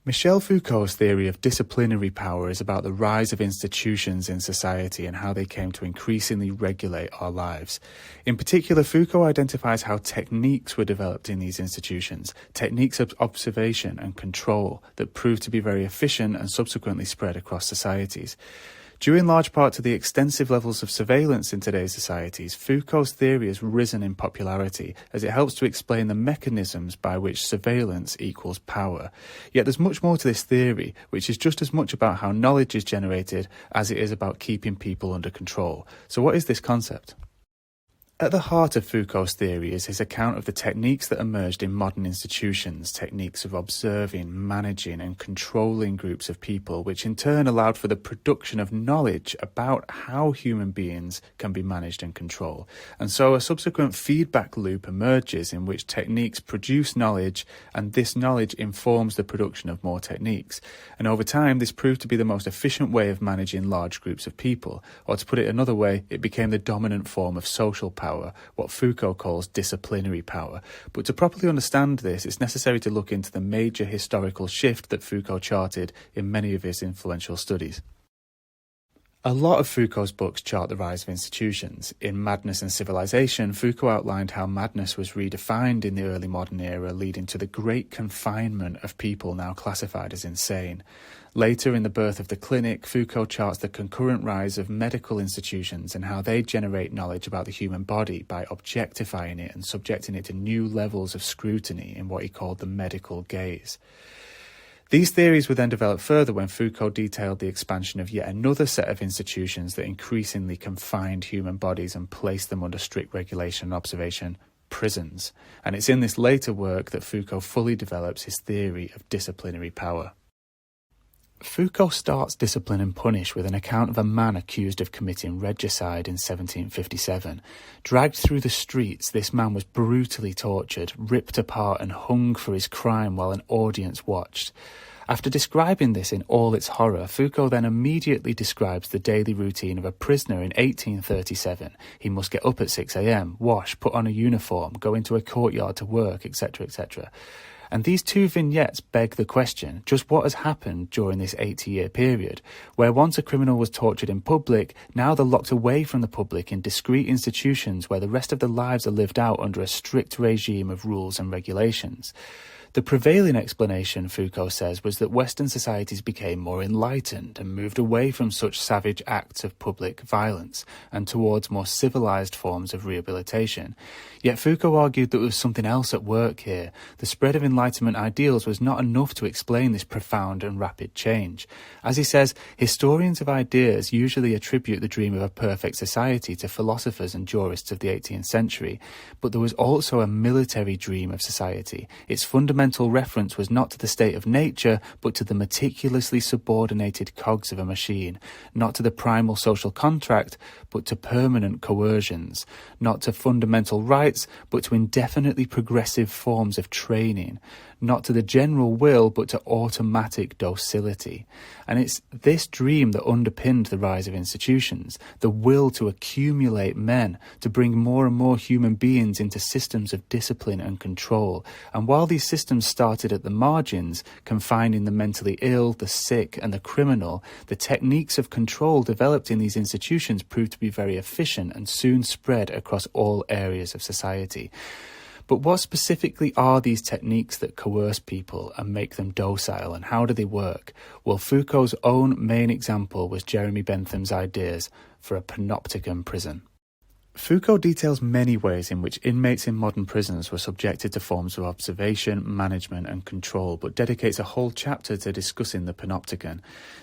Michel Foucault's theory of disciplinary power is about the rise of institutions in society and how they came to increasingly regulate our lives. In particular, Foucault identifies how techniques were developed in these institutions, techniques of observation and control that proved to be very efficient and subsequently spread across societies. Due in large part to the extensive levels of surveillance in today's societies, Foucault's theory has risen in popularity as it helps to explain the mechanisms by which surveillance equals power. Yet there's much more to this theory, which is just as much about how knowledge is generated as it is about keeping people under control. So what is this concept? At the heart of Foucault's theory is his account of the techniques that emerged in modern institutions, techniques of observing, managing and controlling groups of people, which in turn allowed for the production of knowledge about how human beings can be managed and controlled. And so a subsequent feedback loop emerges in which techniques produce knowledge, and this knowledge informs the production of more techniques. And over time, this proved to be the most efficient way of managing large groups of people. Or to put it another way, it became the dominant form of social power, what Foucault calls disciplinary power. But to properly understand this, it's necessary to look into the major historical shift that Foucault charted in many of his influential studies. A lot of Foucault's books chart the rise of institutions. In Madness and Civilization, Foucault outlined how madness was redefined in the early modern era, leading to the great confinement of people now classified as insane. Later, in The Birth of the Clinic, Foucault charts the concurrent rise of medical institutions and how they generate knowledge about the human body by objectifying it and subjecting it to new levels of scrutiny in what he called the medical gaze. These theories were then developed further when Foucault detailed the expansion of yet another set of institutions that increasingly confined human bodies and placed them under strict regulation and observation: prisons. And it's in this later work that Foucault fully develops his theory of disciplinary power. Foucault starts Discipline and Punish with an account of a man accused of committing regicide in 1757. Dragged through the streets, this man was brutally tortured, ripped apart and hung for his crime while an audience watched. After describing this in all its horror, Foucault then immediately describes the daily routine of a prisoner in 1837. He must get up at 6 a.m, wash, put on a uniform, go into a courtyard to work, etc., etc. And these two vignettes beg the question, just what has happened during this 80-year period, where once a criminal was tortured in public, now they're locked away from the public in discrete institutions where the rest of their lives are lived out under a strict regime of rules and regulations. The prevailing explanation, Foucault says, was that Western societies became more enlightened and moved away from such savage acts of public violence and towards more civilized forms of rehabilitation. Yet Foucault argued that there was something else at work here. The spread of Enlightenment ideals was not enough to explain this profound and rapid change. As he says, historians of ideas usually attribute the dream of a perfect society to philosophers and jurists of the 18th century, but there was also a military dream of society. Its fundamental reference was not to the state of nature, but to the meticulously subordinated cogs of a machine, not to the primal social contract, but to permanent coercions, not to fundamental rights, but to indefinitely progressive forms of training, not to the general will, but to automatic docility. And it's this dream that underpinned the rise of institutions, the will to accumulate men, to bring more and more human beings into systems of discipline and control. And while these systems started at the margins, confining the mentally ill, the sick and the criminal, the techniques of control developed in these institutions proved to be very efficient and soon spread across all areas of society. But what specifically are these techniques that coerce people and make them docile, and how do they work? Well, Foucault's own main example was Jeremy Bentham's ideas for a panopticon prison. Foucault details many ways in which inmates in modern prisons were subjected to forms of observation, management and control, but dedicates a whole chapter to discussing the panopticon.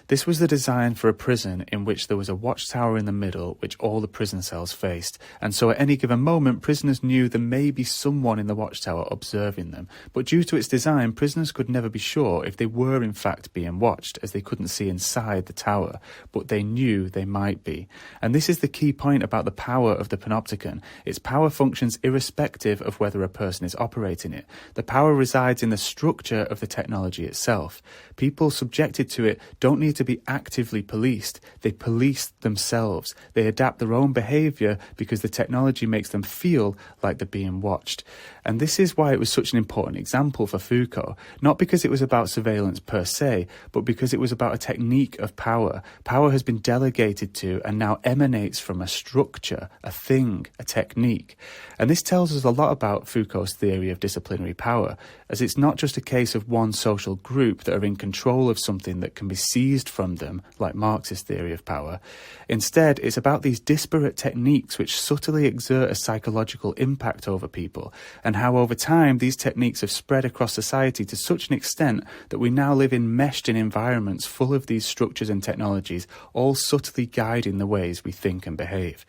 This was the design for a prison in which there was a watchtower in the middle which all the prison cells faced, and so at any given moment prisoners knew there may be someone in the watchtower observing them, but due to its design prisoners could never be sure if they were in fact being watched, as they couldn't see inside the tower, but they knew they might be. And this is the key point about the power of the panopticon. Its power functions irrespective of whether a person is operating it. The power resides in the structure of the technology itself. People subjected to it don't need to be actively policed. They police themselves. They adapt their own behaviour because the technology makes them feel like they're being watched. And this is why it was such an important example for Foucault, not because it was about surveillance per se, but because it was about a technique of power. Power has been delegated to and now emanates from a structure, a thing, a technique. And this tells us a lot about Foucault's theory of disciplinary power, as it's not just a case of one social group that are in control of something that can be seized from them, like Marx's theory of power. Instead, it's about these disparate techniques which subtly exert a psychological impact over people, and how over time these techniques have spread across society to such an extent that we now live enmeshed in environments full of these structures and technologies, all subtly guiding the ways we think and behave.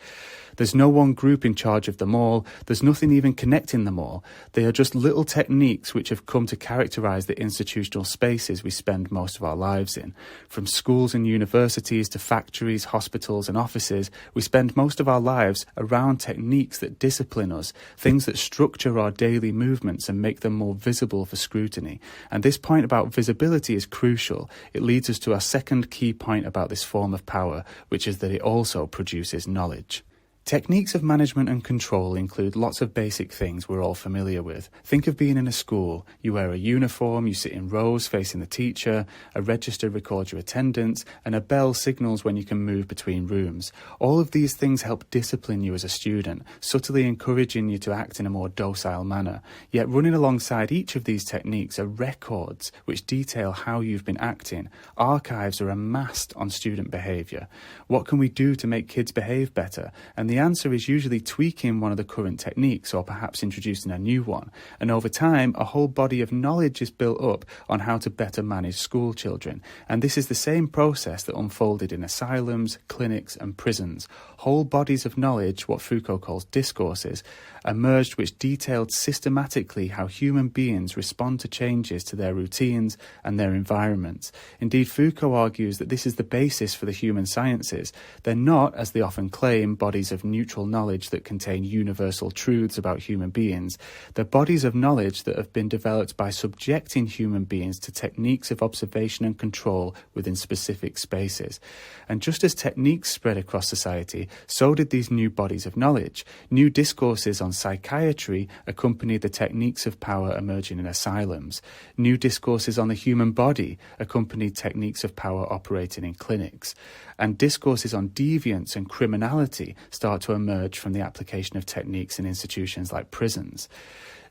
There's no one group in charge of them all. There's nothing even connecting them all. They are just little techniques which have come to characterise the institutional spaces we spend most of our lives in. From schools and universities to factories, hospitals and offices, we spend most of our lives around techniques that discipline us, things that structure our daily movements and make them more visible for scrutiny. And this point about visibility is crucial. It leads us to our second key point about this form of power, which is that it also produces knowledge. Techniques of management and control include lots of basic things we're all familiar with. Think of being in a school. You wear a uniform, you sit in rows facing the teacher, a register records your attendance, and a bell signals when you can move between rooms. All of these things help discipline you as a student, subtly encouraging you to act in a more docile manner. Yet running alongside each of these techniques are records which detail how you've been acting. Archives are amassed on student behaviour. What can we do to make kids behave better? And the answer is usually tweaking one of the current techniques or perhaps introducing a new one. And over time, a whole body of knowledge is built up on how to better manage school children. And this is the same process that unfolded in asylums, clinics and prisons. Whole bodies of knowledge, what Foucault calls discourses, emerged which detailed systematically how human beings respond to changes to their routines and their environments. Indeed, Foucault argues that this is the basis for the human sciences. They're not, as they often claim, bodies of neutral knowledge that contain universal truths about human beings. They're bodies of knowledge that have been developed by subjecting human beings to techniques of observation and control within specific spaces. And just as techniques spread across society, so did these new bodies of knowledge. New discourses on psychiatry accompanied the techniques of power emerging in asylums. New discourses on the human body accompanied techniques of power operating in clinics. And discourses on deviance and criminality start to emerge from the application of techniques in institutions like prisons.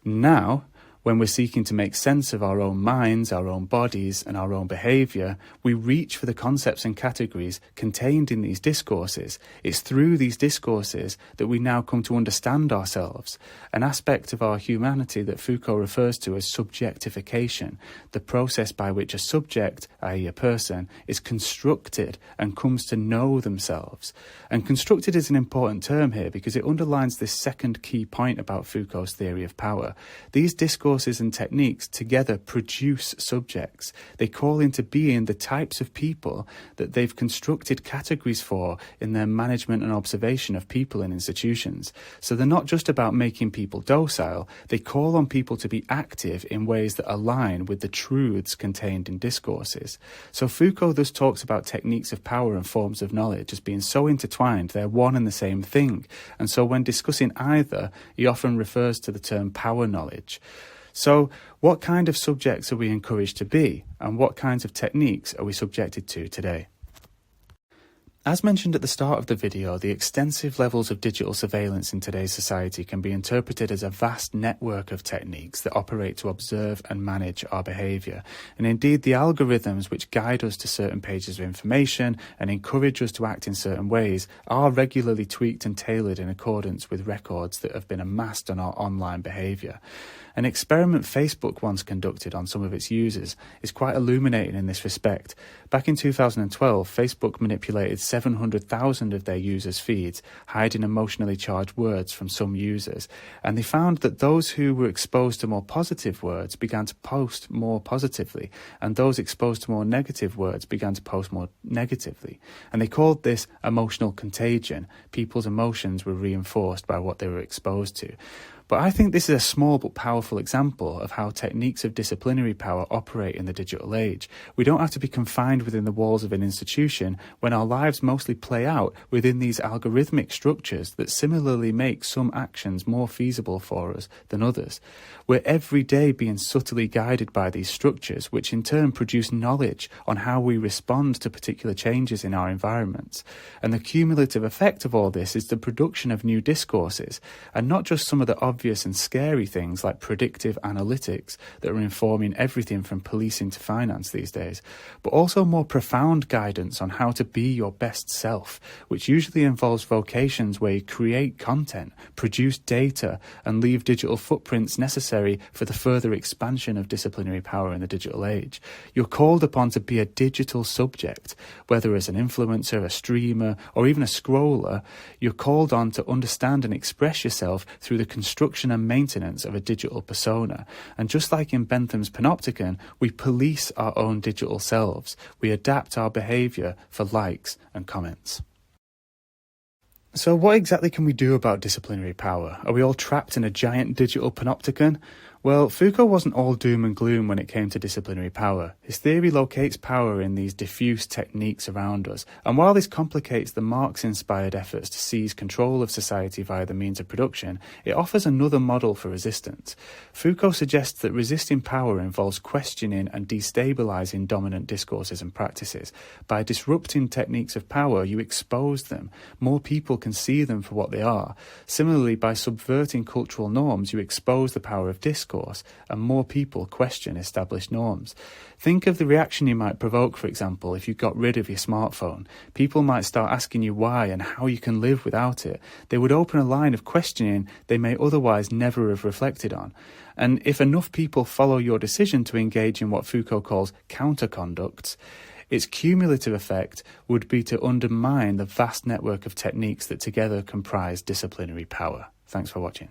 Now, when we're seeking to make sense of our own minds, our own bodies, and our own behaviour, we reach for the concepts and categories contained in these discourses. It's through these discourses that we now come to understand ourselves, an aspect of our humanity that Foucault refers to as subjectification, the process by which a subject, i.e. a person, is constructed and comes to know themselves. And constructed is an important term here because it underlines this second key point about Foucault's theory of power. These discourses and techniques together produce subjects. They call into being the types of people that they've constructed categories for in their management and observation of people in institutions. So they're not just about making people docile, they call on people to be active in ways that align with the truths contained in discourses. So Foucault thus talks about techniques of power and forms of knowledge as being so intertwined, they're one and the same thing. And so when discussing either, he often refers to the term power knowledge. So, what kind of subjects are we encouraged to be, and what kinds of techniques are we subjected to today? As mentioned at the start of the video, the extensive levels of digital surveillance in today's society can be interpreted as a vast network of techniques that operate to observe and manage our behaviour. And indeed, the algorithms which guide us to certain pages of information and encourage us to act in certain ways are regularly tweaked and tailored in accordance with records that have been amassed on our online behaviour. An experiment Facebook once conducted on some of its users is quite illuminating in this respect. Back in 2012, Facebook manipulated 700,000 of their users' feeds, hiding emotionally charged words from some users. And they found that those who were exposed to more positive words began to post more positively, and those exposed to more negative words began to post more negatively. And they called this emotional contagion. People's emotions were reinforced by what they were exposed to. But I think this is a small but powerful example of how techniques of disciplinary power operate in the digital age. We don't have to be confined within the walls of an institution when our lives mostly play out within these algorithmic structures that similarly make some actions more feasible for us than others. We're every day being subtly guided by these structures, which in turn produce knowledge on how we respond to particular changes in our environments. And the cumulative effect of all this is the production of new discourses, and not just some of the obvious and scary things like predictive analytics that are informing everything from policing to finance these days, but also more profound guidance on how to be your best self, which usually involves vocations where you create content, produce data, and leave digital footprints necessary for the further expansion of disciplinary power in the digital age. You're called upon to be a digital subject, whether as an influencer, a streamer, or even a scroller. You're called on to understand and express yourself through the construction and maintenance of a digital persona. And just like in Bentham's panopticon, we police our own digital selves. We adapt our behaviour for likes and comments. So what exactly can we do about disciplinary power? Are we all trapped in a giant digital panopticon? Well, Foucault wasn't all doom and gloom when it came to disciplinary power. His theory locates power in these diffuse techniques around us, and while this complicates the Marx-inspired efforts to seize control of society via the means of production, it offers another model for resistance. Foucault suggests that resisting power involves questioning and destabilizing dominant discourses and practices. By disrupting techniques of power, you expose them. More people can see them for what they are. Similarly, by subverting cultural norms, you expose the power of discourse, and more people question established norms. Think of the reaction you might provoke, for example, if you got rid of your smartphone. People might start asking you why and how you can live without it. They would open a line of questioning they may otherwise never have reflected on. And if enough people follow your decision to engage in what Foucault calls counterconducts, its cumulative effect would be to undermine the vast network of techniques that together comprise disciplinary power. Thanks for watching.